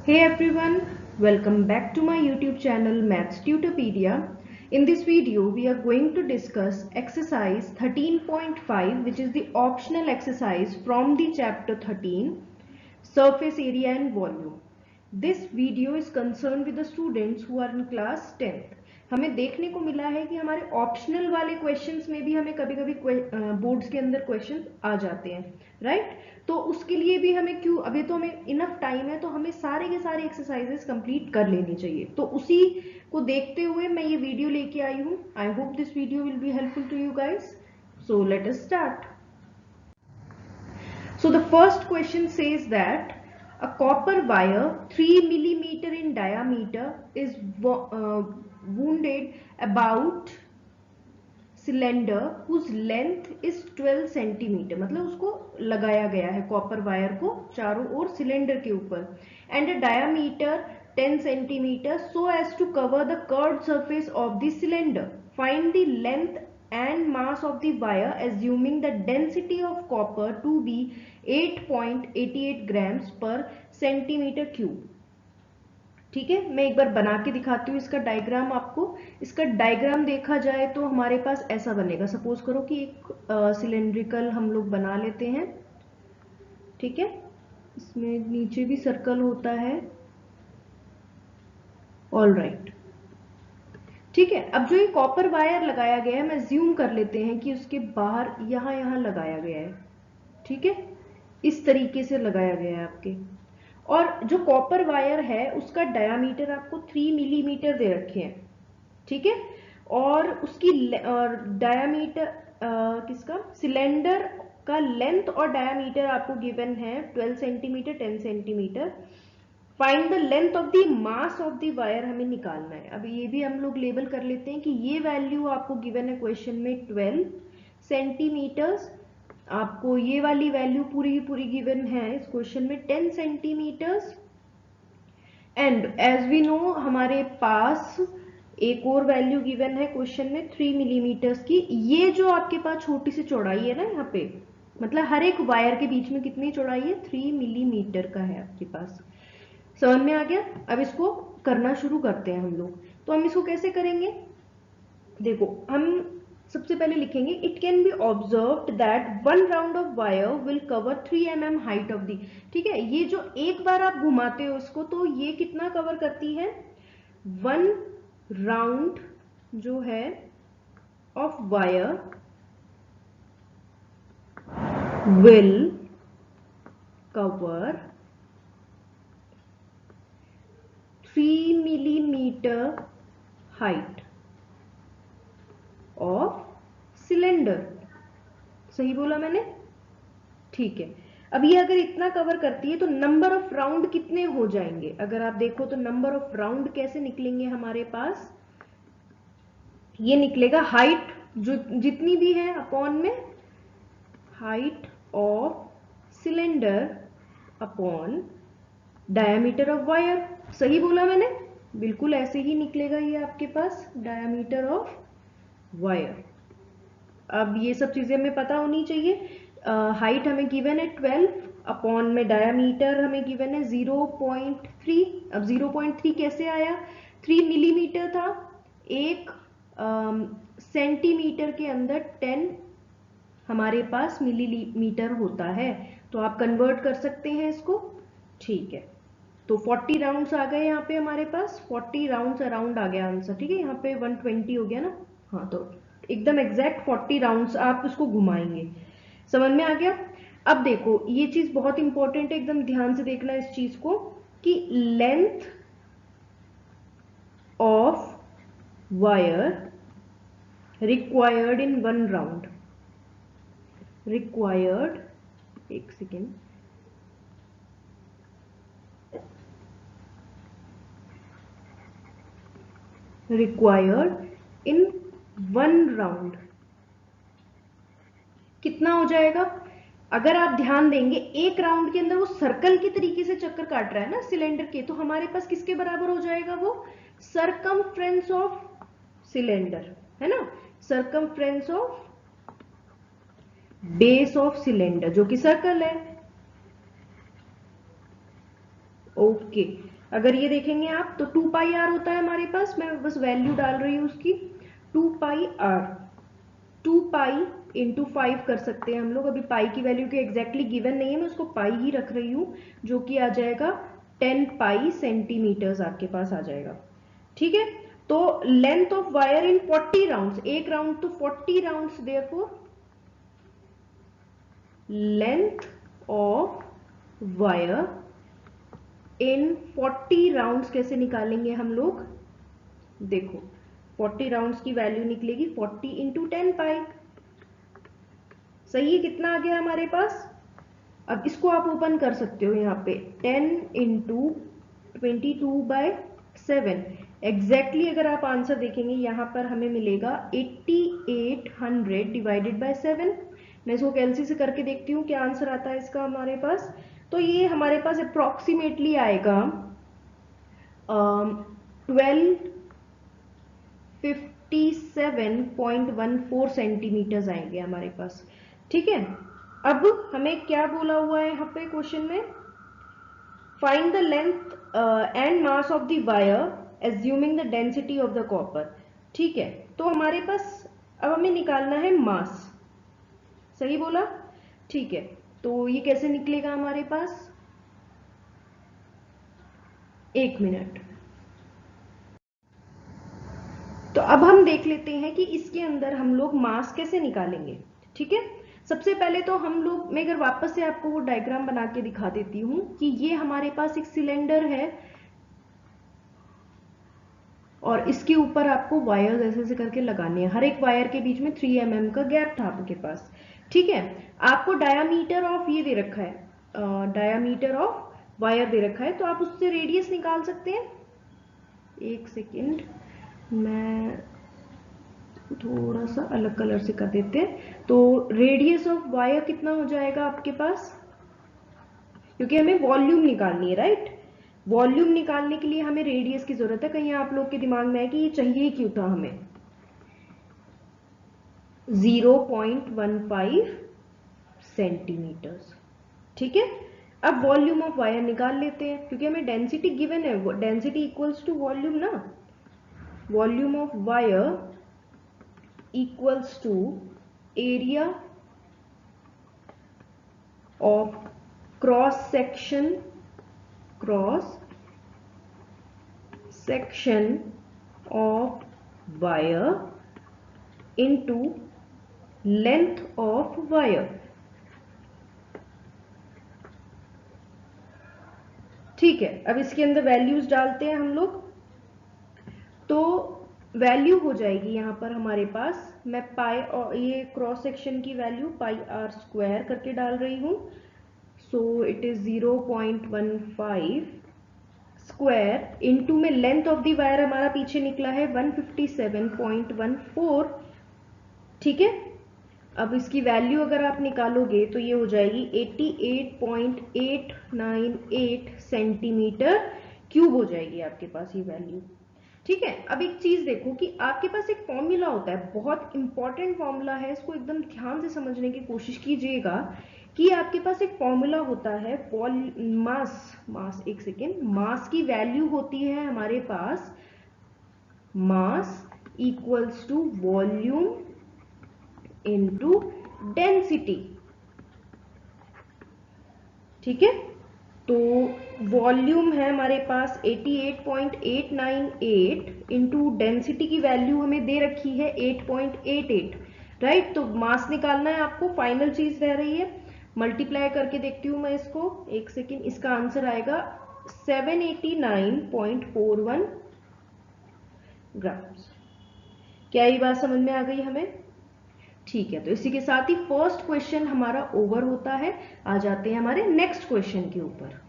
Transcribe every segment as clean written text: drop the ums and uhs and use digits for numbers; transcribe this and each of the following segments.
Hey everyone, welcome back to my YouTube channel Maths Tutorpedia. In this video, we are going to discuss exercise 13.5, which is the optional exercise from the chapter 13, surface area and volume. This video is concerned with the students who are in class 10th. हमें देखने को मिला है कि हमारे optional वाले questions में भी हमें कभी कभी बोर्ड्स के अंदर क्वेश्चंस आ जाते हैं, राइट? तो उसके लिए भी हमें क्यों, अभी तो हमें इनफ टाइम है, तो हमें सारे के सारे एक्सरसाइजेस कंप्लीट कर लेनी चाहिए। तो उसी को देखते हुए मैं ये वीडियो लेके आई हूँ। I hope this video will be helpful to you guys. So let us start. So the first question says that a copper wire 3 millimeter in diameter is wounded about cylinder whose length is 12 centimetre. मतलब उसको लगाया गया है copper wire को चारों ओर cylinder के ऊपर, and a diameter 10 centimetre so as to cover the curved surface of the cylinder. Find the length and mass of the wire assuming the density of copper to be 8.88 grams per centimeter cube. ठीक है, मैं एक बार बना के दिखाती हूँ इसका diagram आपको। इसका डायग्राम देखा जाए तो हमारे पास ऐसा बनेगा। सपोज करो कि एक सिलेंड्रिकल हम लोग बना लेते हैं, ठीक है। इसमें नीचे भी सर्कल होता है, ऑल राइट, ठीक है। अब जो ये कॉपर वायर लगाया गया है, मैं ज्यूम कर लेते हैं कि उसके बाहर यहाँ लगाया गया है, ठीक है। इस तरीके से लगाया गया है आपके, और जो कॉपर वायर है उसका डायामीटर आपको 3 मिलीमीटर दे रखे हैं, ठीक है। और उसकी डायामीटर किसका, सिलेंडर का लेंथ और डायामीटर आपको गिवन है 12 centimetre 10 centimetre. Find the length of the mass of the wire हमें निकालना है। अब ये भी हम लोग लेबल कर लेते हैं कि ये वैल्यू आपको गिवन है क्वेश्चन में 12 सेंटीमीटर्स, आपको ये वाली वैल्यू पूरी की पूरी गिवन है इस क्वेश्चन में 10 centimetres, and as we know हमारे पास एक और वैल्यू गिवन है क्वेश्चन में 3 मिलीमीटर्स की। ये जो आपके पास छोटी सी चौड़ाई है ना यहाँ पे, मतलब हर एक वायर के बीच में कितनी चौड़ाई है, 3 मिलीमीटर का है आपके पास। समझ में आ गया? अब इसको करना शुरू करते हैं हम लोग। तो हम इसको कैसे करेंगे, देखो हम सबसे पहले लिखेंगे it can be observed that 1 round of wire will cover 3 mm height of the, ठीक है। ये जो एक बार आप घुमाते हो इसको, तो ये कितना कवर करती है, 1 राउंड जो है of wire will cover 3 millimetre height of cylinder. सही बोला मैंने? ठीक है। अब ये अगर इतना कवर करती है तो नंबर ऑफ राउंड कितने हो जाएंगे, अगर आप देखो तो नंबर ऑफ राउंड कैसे निकलेंगे हमारे पास, ये निकलेगा हाइट जो जितनी भी है अपॉन में height of cylinder upon diameter of wire. सही बोला मैंने? बिल्कुल ऐसे ही निकलेगा ये आपके पास, डायामीटर ऑफ वायर। अब ये सब चीजें हमें पता होनी चाहिए। हाइट हमें गिवन है 12, अपॉन में डायामीटर हमें गिवन है 0.3। अब 0.3 कैसे आया, 3 मिलीमीटर था, एक सेंटीमीटर के अंदर 10 हमारे पास मिलीमीटर होता है, तो आप कन्वर्ट कर सकते हैं इसको, ठीक है। तो 40 राउंड्स आ गए यहाँ पे हमारे पास, 40 राउंड्स अराउंड आ गया आंसर, ठीक है। यहाँ पे 120 हो गया ना, हाँ, तो एकदम एग्जैक्ट 40 राउंड्स आप उसको घुमाएंगे। समझ में आ गया? अब देखो ये चीज बहुत इंपॉर्टेंट है, एकदम ध्यान से देखना इस चीज को, कि length of wire required in 1 round, required, एक सेकेंड, रिक्वायर्ड इन 1 राउंड कितना हो जाएगा। अगर आप ध्यान देंगे एक राउंड के अंदर वो सर्कल के तरीके से चक्कर काट रहा है ना सिलेंडर के, तो हमारे पास किसके बराबर हो जाएगा, वो सरकमफ्रेंस ऑफ सिलेंडर, है ना, circumference of base of cylinder जो कि सर्कल है। ओके, अगर ये देखेंगे आप तो 2 पाई आर होता है हमारे पास, मैं बस वैल्यू डाल रही हूँ उसकी 2 पाई आर, 2 पाई इंटू 5 कर सकते हैं हम लोग। अभी पाई की वैल्यू के एग्जैक्टली गिवन नहीं है, मैं उसको पाई ही रख रही हूँ, जो कि आ जाएगा 10 पाई सेंटीमीटर्स आपके पास आ जाएगा। ठीक है, तो length of wire in 40 rounds, एक राउंड तो 40 rounds, therefore length of wire in 40 rounds कैसे निकालेंगे हम लोग, देखो 40 राउंड्स की वैल्यू निकलेगी 40 इंटू 10 पाई। सही है, कितना आ गया हमारे पास। अब इसको आप ओपन कर सकते हो यहाँ पे 10 इंटू 22/7, एग्जैक्टली अगर आप आंसर देखेंगे यहाँ पर हमें मिलेगा 8800 डिवाइडेड बाय 7। मैं इसको कैलसी से करके देखती हूँ क्या आंसर आता है इसका हमारे पास। तो ये हमारे पास अप्रोक्सीमेटली आएगा 1257.14 सेंटीमीटर्स आएंगे हमारे पास। ठीक है, अब हमें क्या बोला हुआ है यहाँ पे क्वेश्चन में, find the length and mass of the wire assuming the density of the copper. ठीक है, तो हमारे पास अब हमें निकालना है मास, सही बोला। ठीक है, तो ये कैसे निकलेगा हमारे पास, एक मिनट। तो अब हम देख लेते हैं कि इसके अंदर हम लोग मास कैसे निकालेंगे। ठीक है, सबसे पहले तो हम लोग, मैं अगर वापस से आपको वो डायग्राम बना के दिखा देती हूं कि ये हमारे पास एक सिलेंडर है और इसके ऊपर आपको वायर ऐसे ऐसे करके लगाने हैं, हर एक वायर के बीच में 3 mm का गैप था आपके पास। ठीक है, आपको डायामीटर ऑफ ये दे रखा है, डायामीटर ऑफ वायर दे रखा है, तो आप उससे रेडियस निकाल सकते हैं। एक सेकेंड, मैं थोड़ा सा अलग कलर से कर देते हैं। तो रेडियस ऑफ वायर कितना हो जाएगा आपके पास, क्योंकि हमें वॉल्यूम निकालनी है, राइट। वॉल्यूम निकालने के लिए हमें रेडियस की जरूरत है। कहीं आप लोग के दिमाग में है कि ये चाहिए क्यों था हमें, 0.15 सेंटीमीटर्स। ठीक है, अब वॉल्यूम ऑफ वायर निकाल लेते हैं, क्योंकि हमें डेंसिटी गिवन है, डेंसिटी इक्वल्स टू वॉल्यूम ना, volume of wire equals to area of cross section of wire into length of wire। ठीक है, अब इसके अंदर वैल्यूज डालते हैं हम लोग, तो वैल्यू हो जाएगी यहाँ पर हमारे पास, मैं पाई और ये क्रॉस सेक्शन की वैल्यू πr² करके डाल रही हूँ। So it is 0.15 square into में लेंथ ऑफ द वायर हमारा पीछे निकला है 157.14। ठीक है, अब इसकी वैल्यू अगर आप निकालोगे तो ये हो जाएगी 88.898 सेंटीमीटर क्यूब हो जाएगी आपके पास ये वैल्यू। ठीक है, अब एक चीज देखो कि आपके पास एक फॉर्मूला होता है, बहुत इंपॉर्टेंट फॉर्मूला है, इसको एकदम ध्यान से समझने की कोशिश कीजिएगा कि आपके पास एक फॉर्मूला होता है मास, एक सेकेंड, मास की वैल्यू होती है हमारे पास, mass equals to volume into density. ठीक है, तो वॉल्यूम है हमारे पास 88.898 इंटू डेंसिटी की वैल्यू हमें दे रखी है 8.88, राइट। तो मास निकालना है आपको, फाइनल चीज रह रही है, मल्टीप्लाई करके देखती हूं मैं इसको, एक सेकेंड, इसका आंसर आएगा 789.41 ग्राम्स। क्या ये बात समझ में आ गई हमें। ठीक है, तो इसी के साथ ही फर्स्ट क्वेश्चन हमारा ओवर होता है। आ जाते हैं हमारे नेक्स्ट क्वेश्चन के ऊपर।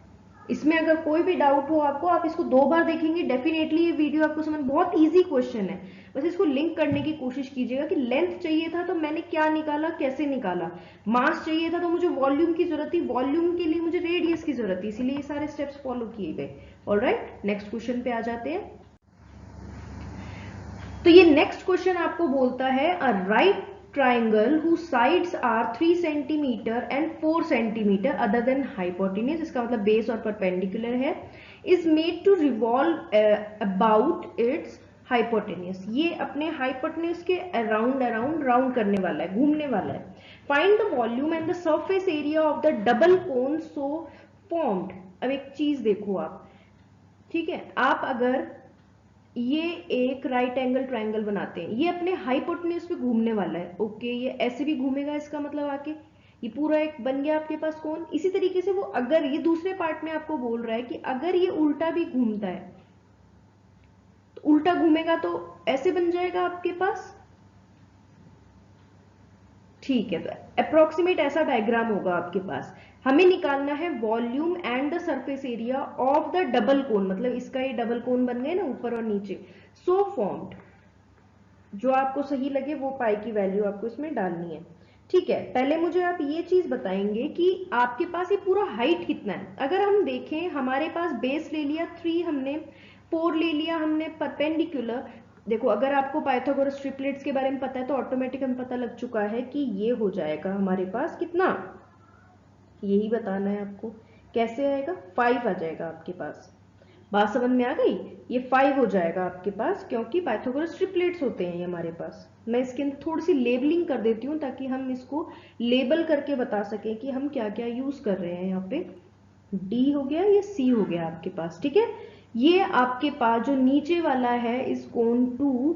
इसमें अगर कोई भी डाउट हो आपको, आप इसको 2 बार देखेंगे, डेफिनेटली ये वीडियो आपको समझ, बहुत इजी क्वेश्चन है, बस इसको लिंक करने की कोशिश कीजिएगा कि लेंथ चाहिए था तो मैंने क्या निकाला, कैसे निकाला, मास चाहिए था तो मुझे वॉल्यूम की जरूरत थी, वॉल्यूम के लिए मुझे रेडियस की जरूरत थी, इसीलिए ये सारे स्टेप्स फॉलो किए गए। ऑलराइट, नेक्स्ट क्वेश्चन पे आ जाते हैं। तो ये नेक्स्ट क्वेश्चन आपको बोलता है a right triangle whose sides are 3 centimeter and 4 centimeter other than hypotenuse, इसका मतलब बेस और परपेंडिकुलर है, is made to revolve about its hypotenuse, ये अपने हाइपोटेन्यूस के अराउंड अराउंड राउंड करने वाला है, घूमने वाला है। Find the volume and the surface area of the double cone so formed. अब एक चीज देखो आप, ठीक है, आप अगर ये एक राइट एंगल ट्राइंगल बनाते हैं, ये अपने हाइपोटेन्यूस पे घूमने वाला है, ओके, ये ऐसे भी घूमेगा, इसका मतलब आके ये पूरा एक बन गया आपके पास कोन। इसी तरीके से वो अगर ये दूसरे पार्ट में आपको बोल रहा है कि अगर ये उल्टा भी घूमता है, तो उल्टा घूमेगा तो ऐसे बन जाएगा आपके पास, ठीक है। तो अप्रोक्सीमेट ऐसा डायग्राम होगा आपके पास। हमें निकालना है volume and the surface area of the double cone, मतलब इसका ये डबल कोन बन गए ना ऊपर और नीचे, सो फॉर्म्ड। जो आपको सही लगे वो पाई की वैल्यू आपको इसमें डालनी है, ठीक है। पहले मुझे आप ये चीज बताएंगे कि आपके पास ये पूरा हाइट कितना है। अगर हम देखें, हमारे पास बेस ले लिया 3, हमने 4 ले लिया हमने परपेंडिकुलर। देखो, अगर आपको पाइथागोरस ट्रिपलेट्स के बारे में पता है तो ऑटोमेटिक हमें पता लग चुका है कि ये हो जाएगा हमारे पास कितना, यही बताना है आपको। कैसे आएगा, 5 आ जाएगा आपके पास। बात समझ में आ गई, ये 5 हो जाएगा आपके पास, क्योंकि पाइथागोरस ट्रिपलेट्स होते हैं ये हमारे पास। मैं इसके अंदर थोड़ी सी लेबलिंग कर देती हूँ ताकि हम इसको लेबल करके बता सकें कि हम क्या क्या यूज कर रहे हैं। यहाँ पे डी हो गया, ये सी हो गया आपके पास, ठीक है। ये आपके पास जो नीचे वाला है इस कोण 2,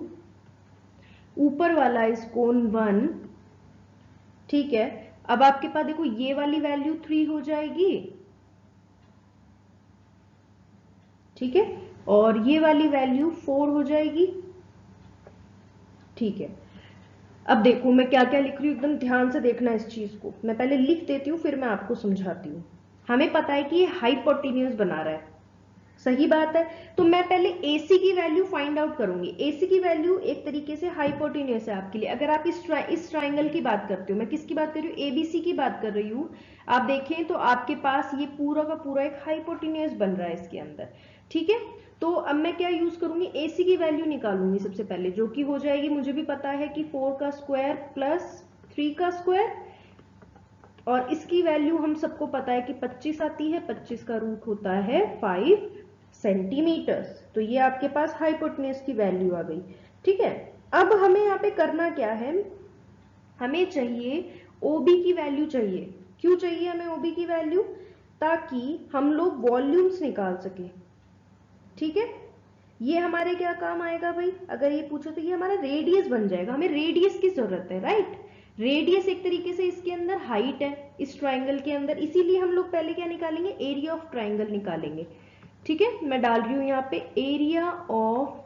ऊपर वाला इस कोण 1, ठीक है। अब आपके पास देखो ये वाली वैल्यू 3 हो जाएगी, ठीक है, और ये वाली वैल्यू 4 हो जाएगी, ठीक है। अब देखो मैं क्या क्या लिख रही हूँ, एकदम ध्यान से देखना इस चीज को। मैं पहले लिख देती हूँ फिर मैं आपको समझाती हूँ। हमें पता है कि ये हाइपोटेन्यूस बना रहा है, सही बात है। तो मैं पहले AC की वैल्यू फाइंड आउट करूंगी। AC की वैल्यू एक तरीके से हाइपोटेन्यूस है आपके लिए। अगर आप इस ट्राइंगल की बात करते हो, मैं किसकी बात कर रही हूँ, ABC की बात कर रही हूँ। आप देखें तो आपके पास ये पूरा का पूरा एक हाइपोटेन्यूस बन रहा है इसके अंदर, ठीक है। तो अब मैं क्या यूज करूंगी, AC की वैल्यू निकालूंगी सबसे पहले, जो कि हो जाएगी, मुझे भी पता है कि 4 का स्क्वायर प्लस 3 का स्क्वायर, और इसकी वैल्यू हम सबको पता है कि 25 आती है, 25 का रूट होता है 5 सेंटीमीटर्स। तो ये आपके पास हाइपोटेन्यूस की वैल्यू आ गई, ठीक है। अब हमें यहाँ पे करना क्या है, हमें चाहिए OB की वैल्यू चाहिए। क्यों चाहिए हमें OB की वैल्यू, ताकि हम लोग वॉल्यूम्स निकाल सके, ठीक है। ये हमारे क्या काम आएगा भाई, अगर ये पूछो तो ये हमारा रेडियस बन जाएगा। हमें रेडियस की जरूरत है, राइट। रेडियस एक तरीके से इसके अंदर हाइट है इस ट्राइंगल के अंदर, इसीलिए हम लोग पहले क्या निकालेंगे, एरिया ऑफ ट्राइंगल निकालेंगे, ठीक है। मैं डाल रही हूं यहाँ पे area of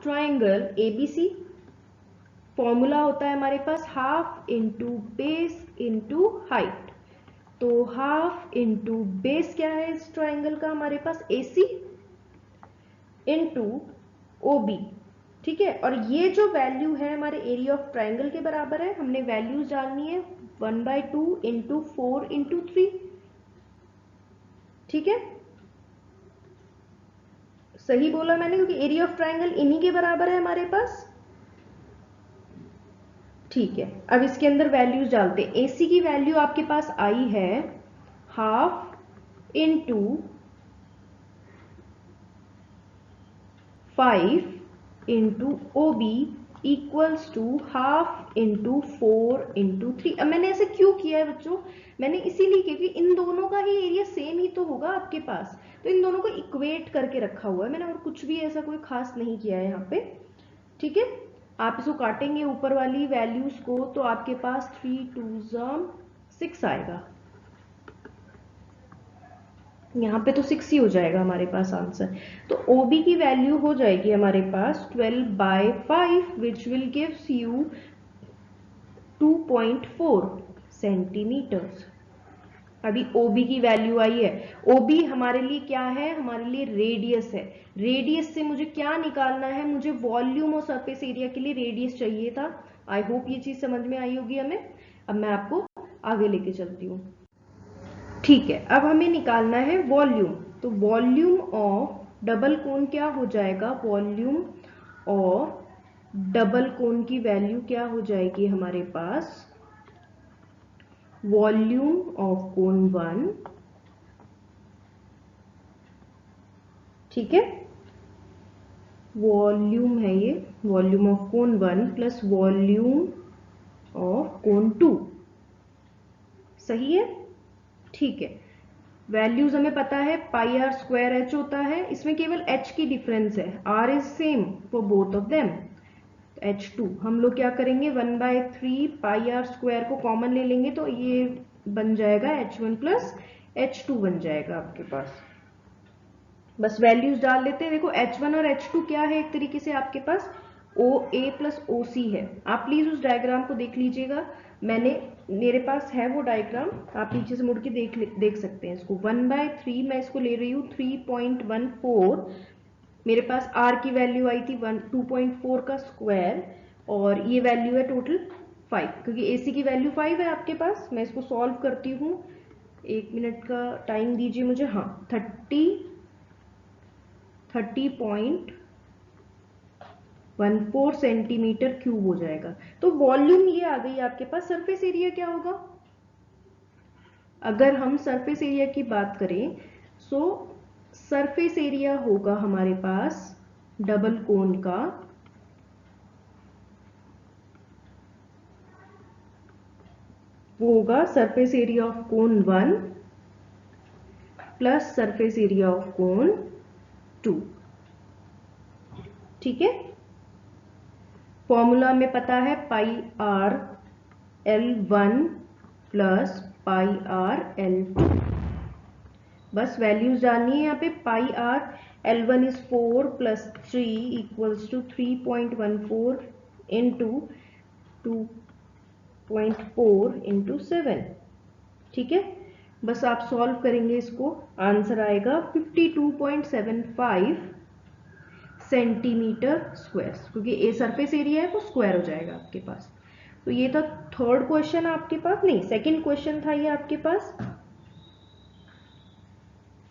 triangle ABC। Formula होता है हमारे पास half into base into height. तो हाफ इंटू बेस क्या है इस ट्राइंगल का हमारे पास, AC इंटू OB, ठीक है। और ये जो वैल्यू है हमारे एरिया ऑफ ट्राइंगल के बराबर है, हमने वैल्यूज डालनी है 1/2 इंटू 4 इंटू 3, ठीक है। सही बोला मैंने, क्योंकि एरिया ऑफ ट्राइंगल इन्हीं के बराबर है हमारे पास, ठीक है। अब इसके अंदर वैल्यूज डालते हैं। AC की वैल्यू आपके पास आई है half into 5 into OB equals to half into 4 into 3। अब मैंने ऐसे क्यों किया है बच्चों, मैंने इसीलिए क्योंकि इन दोनों का ही एरिया सेम ही तो होगा आपके पास, तो इन दोनों को इक्वेट करके रखा हुआ है मैंने, और कुछ भी ऐसा कोई खास नहीं किया है यहाँ पे, ठीक है। आप इसको काटेंगे ऊपर वाली वैल्यूज को तो आपके पास 3 2 6 आएगा, यहाँ पे तो 6 ही हो जाएगा हमारे पास आंसर। तो OB की वैल्यू हो जाएगी हमारे पास 12/5 which will gives you 2.4 centimetres. अभी OB की वैल्यू आई है। OB हमारे लिए क्या है, हमारे लिए रेडियस है। रेडियस से मुझे क्या निकालना है, मुझे वॉल्यूम और सरफेस एरिया के लिए रेडियस चाहिए था। आई होप ये चीज समझ में आई होगी हमें। अब मैं आपको आगे लेके चलती हूँ, ठीक है। अब हमें निकालना है वॉल्यूम। तो वॉल्यूम ऑफ डबल कोन क्या हो जाएगा, वॉल्यूम ऑफ डबल कोन की वैल्यू क्या हो जाएगी हमारे पास, वॉल्यूम ऑफ कोन 1 ठीक है, वॉल्यूम है ये, volume of cone 1 plus volume of cone 2, सही है। ठीक है, वैल्यूज हमें पता है पाई आर स्क्वायर एच होता है, इसमें केवल एच की डिफरेंस है, R is same for both of them. H2 हम लोग क्या करेंगे, 1/3 पाई आर स्क्वायर को कॉमन ले लेंगे तो ये बन जाएगा H1 प्लस H2 बन जाएगा आपके पास। बस वैल्यूज डाल लेते हैं। देखो H1 और H2 क्या है, एक तरीके से आपके पास OA प्लस OC है। आप प्लीज उस डायग्राम को देख लीजिएगा, मेरे पास है वो डायग्राम, आप पीछे से मुड़ के देख सकते हैं इसको। 1/3 मैं इसको ले रही हूँ 3.14, मेरे पास R की वैल्यू आई थी 2.4 का स्क्वायर, और ये वैल्यू है टोटल 5, क्योंकि AC की वैल्यू 5 है आपके पास। मैं इसको सॉल्व करती हूँ, 1 मिनट का टाइम दीजिए मुझे। हाँ, 30.14 सेंटीमीटर क्यूब हो जाएगा। तो वॉल्यूम ये आ गई आपके पास। सरफेस एरिया क्या होगा, अगर हम सरफेस एरिया की बात करें, सो सरफेस एरिया होगा हमारे पास डबल कोन का वो होगा surface area of cone 1 plus surface area of cone 2। ठीक है, फॉर्मूला में पता है pi r L1 plus pi r L2। बस वैल्यूज डालनी है यहाँ पे। Pi r L1 is 4 plus 3 equals to 3.14 into 2.4 into 7। ठीक है, बस आप सॉल्व करेंगे इसको, आंसर आएगा 52.75 सेंटीमीटर स्क्वायर, क्योंकि ए सरफेस एरिया है वो स्क्वायर हो जाएगा आपके पास। तो ये था थर्ड क्वेश्चन आपके पास, नहीं सेकंड क्वेश्चन था ये आपके पास।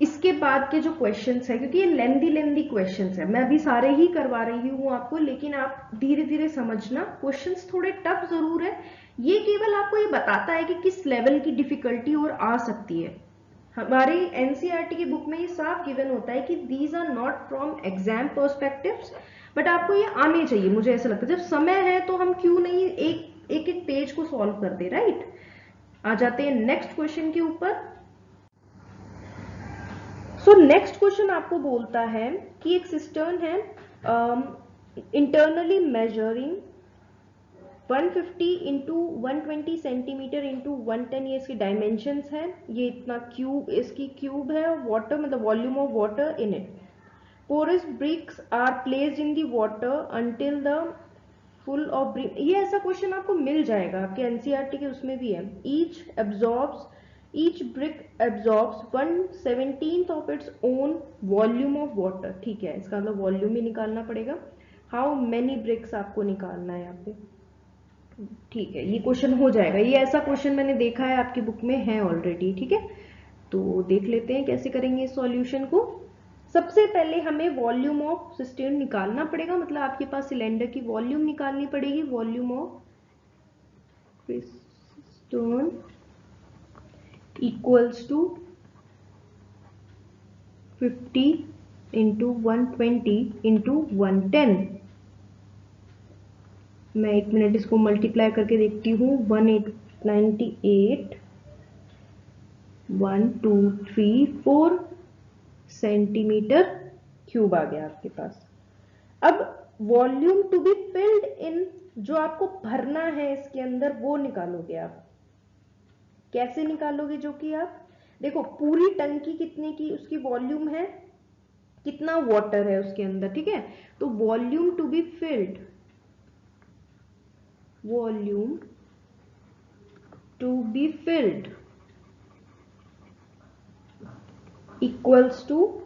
इसके बाद के जो क्वेश्चंस है, क्योंकि ये लेंदी क्वेश्चंस है, मैं अभी सारे ही करवा रही हूँ आपको, लेकिन आप धीरे धीरे समझना। क्वेश्चंस थोड़े टफ जरूर है, ये केवल आपको ये बताता है कि किस लेवल की डिफिकल्टी और आ सकती है। हमारे एनसीईआरटी की बुक में ये साफ गिवन होता है कि these are not from exam perspectives, but आपको ये आने चाहिए। मुझे ऐसा लगता है जब समय है तो हम क्यों नहीं एक पेज को सॉल्व कर दे, राइट। आ जाते हैं नेक्स्ट क्वेश्चन के ऊपर। सो नेक्स्ट क्वेश्चन आपको बोलता है कि एक सिस्टर्न है, internally measuring 150 into 120 centimetre into 110, ये इसकी डायमेंशंस है। ये इतना क्यूब इसकी क्यूब है, और वाटर मतलब volume of water in it. Porous bricks are placed in the water until the full of brick. ये ऐसा क्वेश्चन आपको मिल जाएगा आपके एनसीईआरटी के, उसमें भी है। Each brick absorbs 1/17 of its own volume of water. ठीक है, इसका मतलब वॉल्यूम ही निकालना पड़ेगा। हाउ मेनी ब्रिक्स आपको निकालना है यहाँ पे। ठीक है, ये क्वेश्चन हो जाएगा। ये ऐसा क्वेश्चन मैंने देखा है आपकी बुक में है ऑलरेडी। ठीक है, तो देख लेते हैं कैसे करेंगे इस सॉल्यूशन को। सबसे पहले हमें वॉल्यूम ऑफ सिस्टर्न निकालना पड़ेगा, मतलब आपके पास सिलेंडर की वॉल्यूम निकालनी पड़ेगी। Volume of cistern equals to 50 into 120 into 110। मैं 1 मिनट इसको मल्टीप्लाई करके देखती हूँ। 1898 1234 सेंटीमीटर क्यूब आ गया आपके पास। अब volume to be filled in, जो आपको भरना है इसके अंदर, वो निकालोगे आप। कैसे निकालोगे, जो कि आप देखो पूरी टंकी कितने की उसकी वॉल्यूम है, कितना वाटर है उसके अंदर। ठीक है, तो volume to be filled, volume to be filled equals to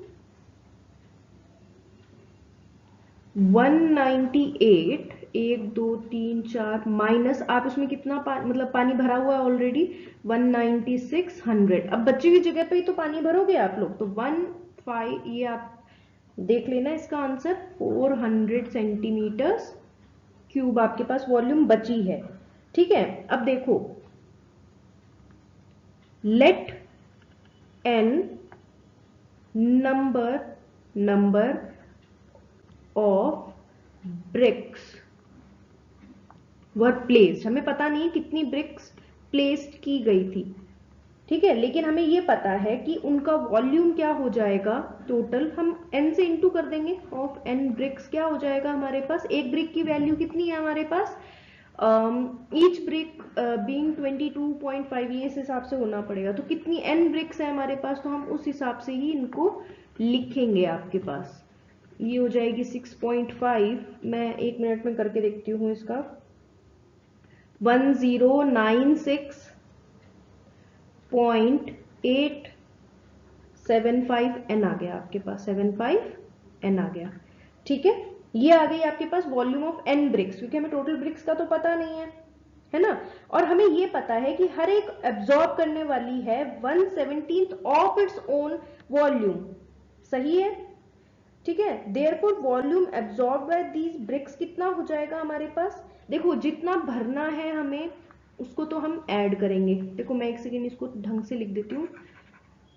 198, 1 2 3 4 minus, आप इसमें कितना मतलब पानी भरा हुआ है ऑलरेडी 19600। अब बची हुई जगह पे ही तो पानी भरोगे आप लोग, तो 15, ये आप देख लेना इसका आंसर 400 सेंटीमीटर क्यूब आपके पास वॉल्यूम बची है। ठीक है, अब देखो, let n number number of bricks were placed, हमें पता नहीं कितनी ब्रिक्स प्लेस्ड की गई थी, ठीक है, लेकिन हमें ये पता है कि उनका वॉल्यूम क्या हो जाएगा, टोटल हम n से इंटू कर देंगे, ऑफ n ब्रिक्स क्या हो जाएगा हमारे पास, एक ब्रिक की वैल्यू कितनी है हमारे पास, ईच ब्रिक बीइंग 22.5, ये इस हिसाब से होना पड़ेगा, तो कितनी n ब्रिक्स है हमारे पास, तो हम उस हिसाब से ही इनको लिखेंगे आपके पास, ये हो जाएगी 6.5, मैं 1 मिनट में करके देखती हूँ इसका, 1096.875 n आ गया आपके पास, 75 n आ गया, ठीक है, ये आ गई आपके पास वॉल्यूम ऑफ n ब्रिक्स, क्योंकि हमें टोटल ब्रिक्स का तो पता नहीं है ना, और हमें ये पता है कि हर एक एब्जॉर्ब करने वाली है 1/17 ऑफ इट्स ओन वॉल्यूम, सही है, ठीक है, therefore volume absorb by these bricks कितना हो जाएगा हमारे पास, देखो जितना भरना है हमें उसको तो हम ऐड करेंगे, देखो मैं एक सेकेंड इसको ढंग से लिख देती हूँ,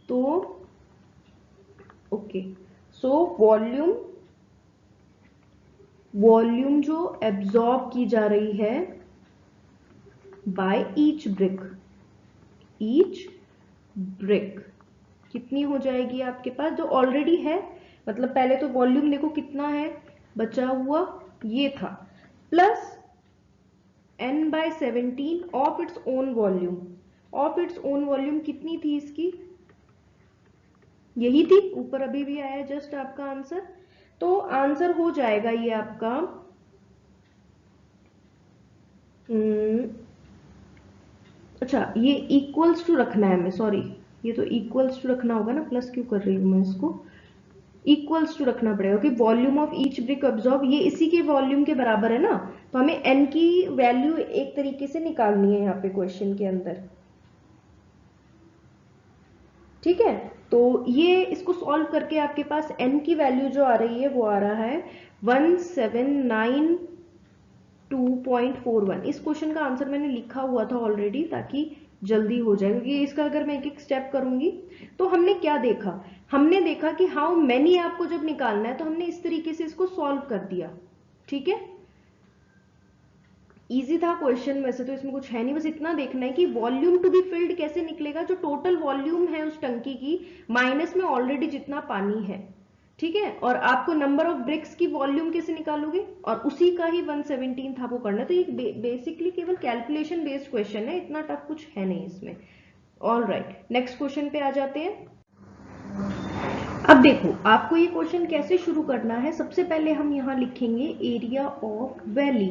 तो ओके, सो वॉल्यूम जो एब्जॉर्ब की जा रही है बाय ईच ब्रिक कितनी हो जाएगी आपके पास, जो ऑलरेडी है, मतलब पहले तो वॉल्यूम देखो कितना है बचा हुआ, ये था, plus n/17 of its own volume, of its own volume कितनी थी इसकी, यही थी, ऊपर अभी भी आया जस्ट आपका आंसर, तो आंसर हो जाएगा ये आपका अच्छा, ये इक्वल्स टू रखना है हमें, सॉरी, ये तो इक्वल्स टू रखना होगा ना, प्लस क्यों कर रही हूं मैं इसको, इक्वल्स टू रखना पड़ेगा कि volume of each brick absorb ये इसी के वॉल्यूम के बराबर है ना, तो हमें n की वैल्यू एक तरीके से निकालनी है यहाँ पे क्वेश्चन के अंदर, ठीक है, तो ये इसको सॉल्व करके आपके पास n की वैल्यू जो आ रही है वो आ रहा है 1792.41, इस क्वेश्चन का आंसर मैंने लिखा हुआ था ऑलरेडी ताकि जल्दी हो जाए, क्योंकि इसका अगर मैं एक एक स्टेप करूंगी, तो हमने क्या देखा, हमने देखा कि हाउ मैनी आपको जब निकालना है तो हमने इस तरीके से इसको सॉल्व कर दिया, ठीक है, इजी था क्वेश्चन, वैसे तो इसमें कुछ है नहीं, बस इतना देखना है कि वॉल्यूम टू बी फिल्ड कैसे निकलेगा, जो टोटल वॉल्यूम है उस टंकी की माइनस में ऑलरेडी जितना पानी है, ठीक है, और आपको नंबर ऑफ ब्रिक्स की वॉल्यूम कैसे निकालोगे, और उसी का ही 1/17 था वो करना, तो ये बेसिकली केवल कैलकुलेशन बेस्ड क्वेश्चन है, इतना टफ कुछ है नहीं इसमें। ऑल राइट, नेक्स्ट क्वेश्चन पे आ जाते हैं। अब देखो आपको ये क्वेश्चन कैसे शुरू करना है, सबसे पहले हम यहाँ लिखेंगे एरिया ऑफ वैली,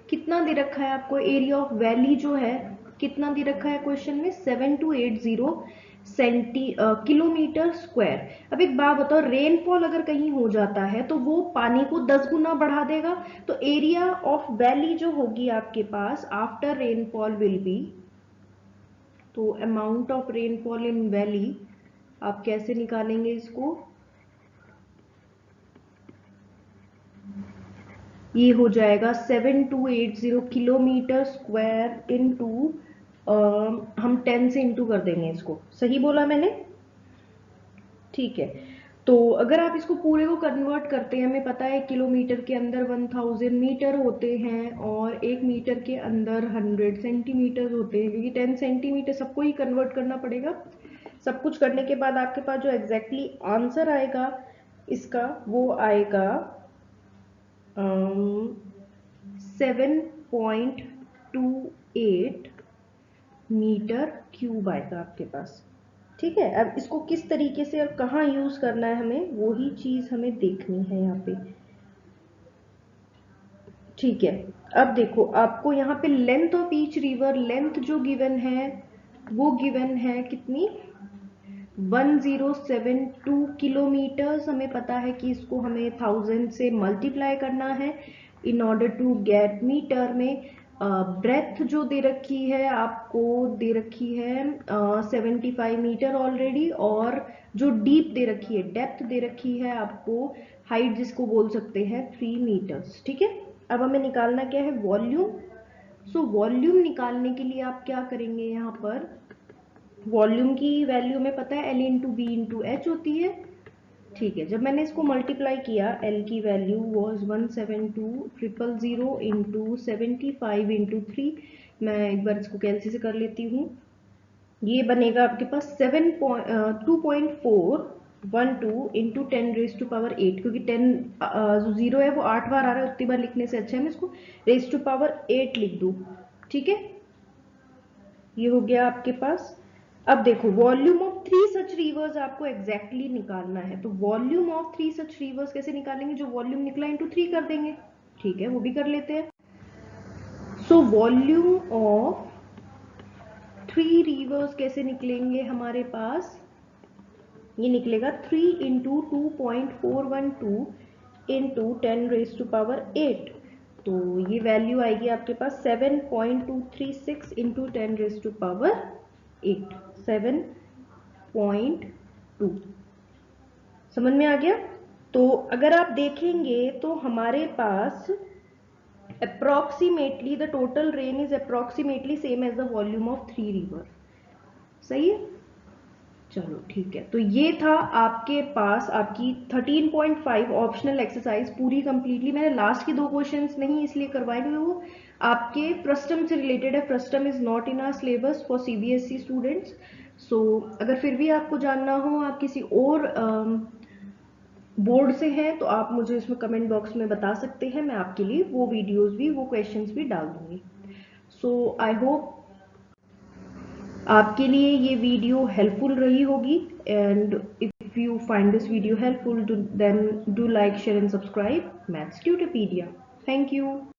कितना दे रखा है आपको, एरिया ऑफ वैली जो है कितना दे रखा है क्वेश्चन में, 7280 किलोमीटर स्क्वायर। अब एक बात बताओ, रेनफॉल अगर कहीं हो जाता है तो वो पानी को 10 गुना बढ़ा देगा, तो एरिया ऑफ वैली जो होगी आपके पास आफ्टर रेनफॉल विल बी, तो amount of rainfall in valley आप कैसे निकालेंगे इसको, ये हो जाएगा 7280 किलोमीटर स्क्वायर इनटू, हम 10 से इंटू कर देंगे इसको, सही बोला मैंने, ठीक है, तो अगर आप इसको पूरे को कन्वर्ट करते हैं, हमें पता है किलोमीटर के अंदर 1000 मीटर होते हैं और 1 मीटर के अंदर 100 सेंटीमीटर होते हैं, क्योंकि 10 सेंटीमीटर सबको ही कन्वर्ट करना पड़ेगा, सब कुछ करने के बाद आपके पास जो एग्जैक्टली आंसर आएगा इसका वो आएगा 7.28 मीटर क्यूब आएगा आपके पास, ठीक है, अब इसको किस तरीके से और कहाँ यूज करना है हमें, वो ही चीज हमें देखनी है यहाँ पे, ठीक है, अब देखो आपको यहाँ पे length of each river, length जो गिवन है वो गिवन है कितनी, 1072 किलोमीटर्स, हमें पता है कि इसको हमें 1000 से मल्टीप्लाई करना है in order to get metre में, ब्रेथ जो दे रखी है आपको दे रखी है 75 मीटर ऑलरेडी, और जो डीप दे रखी है, डेप्थ दे रखी है आपको, हाइट जिसको बोल सकते हैं 3 मीटर्स, ठीक है, अब हमें निकालना क्या है, वॉल्यूम, सो वॉल्यूम निकालने के लिए आप क्या करेंगे, यहाँ पर वॉल्यूम की वैल्यू में पता है L into B into H होती है, ठीक है, जब मैंने इसको मल्टीप्लाई किया, एल की वैल्यू वॉज 172,000 इंटू 75 इंटू 3। मैं एक बार इसको कैलसी से कर लेती हूँ। ये बनेगा आपके पास 2.412 इंटू 10⁻8, क्योंकि 10 जो जीरो है वो 8 बार आ रहा है, उतनी बार लिखने से अच्छा है मैं इसको रेज टू पावर 8 लिख दूँ। ठीक है, ये हो गया आपके पास। अब देखो, वॉल्यूम ऑफ 3 सच रिवर्स आपको एग्जैक्टली निकालना है, तो वॉल्यूम ऑफ 3 सच रिवर्स कैसे निकालेंगे? जो वॉल्यूम निकला इंटू 3 कर देंगे। ठीक है, वो भी कर लेते हैं। सो वॉल्यूम ऑफ 3 रिवर्स कैसे निकलेंगे हमारे पास? ये निकलेगा 3 इंटू 2.412 इंटू 10⁻8। तो ये वैल्यू आएगी आपके पास 7.236 इंटू 10⁻8, 7.2। समझ में आ गया? तो अगर आप देखेंगे तो हमारे पास approximately the total rain is approximately same as the volume of 3 river. सही है? चलो ठीक है, तो ये था आपके पास आपकी 13.5 ऑप्शनल एक्सरसाइज पूरी कंप्लीटली। मैंने लास्ट की 2 क्वेश्चंस नहीं इसलिए करवाए क्योंकि वो आपके फ्रस्टम से रिलेटेड है। Frustum is not in our syllabus for CBSE students. So अगर फिर भी आपको जानना हो, आप किसी और बोर्ड से हैं, तो आप मुझे इसमें कमेंट बॉक्स में बता सकते हैं, मैं आपके लिए वो वीडियोस भी, वो क्वेश्चंस भी डाल दूंगी। सो आई होप आपके लिए ये वीडियो हेल्पफुल रही होगी, and if you find this video helpful then do like, share and subscribe maths Tutopedia. Thank you.